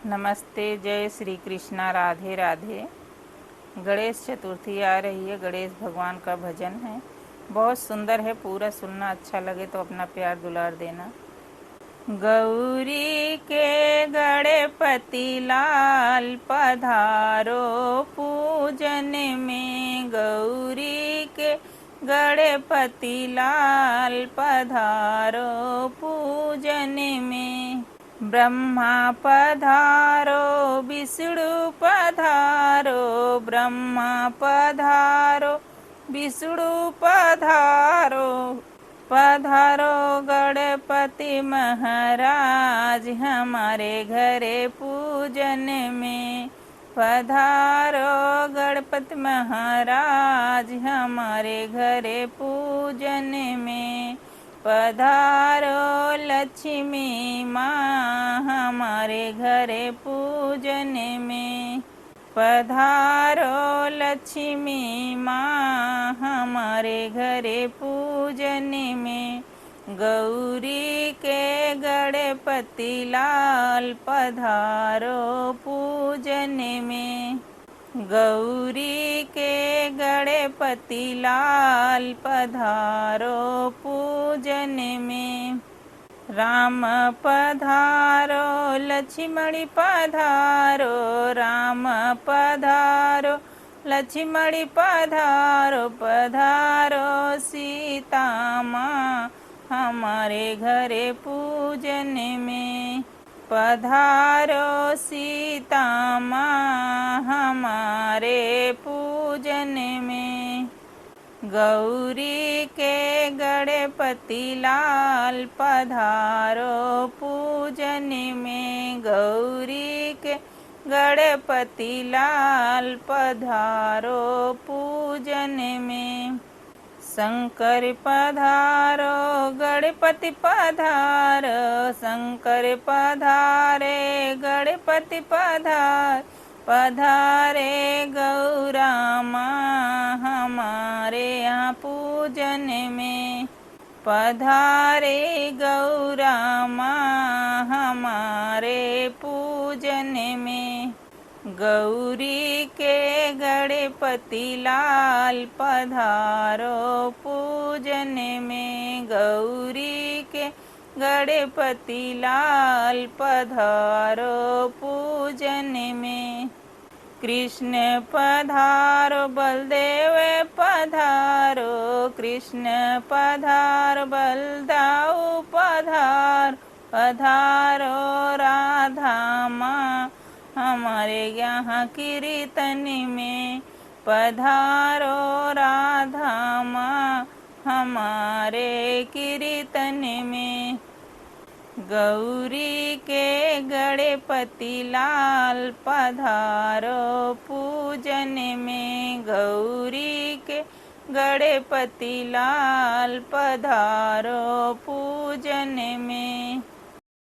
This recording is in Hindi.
नमस्ते, जय श्री कृष्णा, राधे राधे। गणेश चतुर्थी आ रही है। गणेश भगवान का भजन है, बहुत सुंदर है। पूरा सुनना, अच्छा लगे तो अपना प्यार दुलार देना। गौरी के गणपति लाल पधारो पूजन में, गौरी के गणपति लाल पधारो पूजन में। ब्रह्मा पधारो विष्णु पधारो, ब्रह्मा पधारो विष्णु पधारो, पधारो गणपति महाराज हमारे घरे पूजन में। पधारो गणपति महाराज हमारे घरे पूजन में। पधारो लक्ष्मी माँ हमारे घरे पूजन में। पधारो लक्ष्मी माँ हमारे घरे पूजन में। गौरी के गणपति लाल पधारो पूजन में। गौरी के गणपति लाल पधारो पूजन में। राम पधारो लक्ष्मण पधारो, राम पधारो लक्ष्मण पधारो, पधारो सीता माँ हमारे घरे पूजन में। पधारो सीता माँ हमारे पूजन में। गौरी के गणपति लाल पधारो पूजन में, गौरी के गणपति लाल पधारो पूजन में। शंकर पधारो गणपति पधारो, शंकर पधारे गणपति पधार, पधारे गौरा माँ हमारे यहाँ पूजन में। पधारे गौरा माँ हमारे पूजन में। गौरी के गणपति लाल पधारो पूजन में, गौरी के गणपति लाल पधारो पूजन में। कृष्ण पधारो बलदेव पधारो, कृष्ण पधारो बलदाऊ पधार, पधारो राधा माँ हमारे यहाँ कीर्तन में। पधारो राधा माँ हमारे कीर्तन में। गौरी के गणपति लाल पधारो पूजन में, गौरी के गणपति लाल पधारो पूजन में।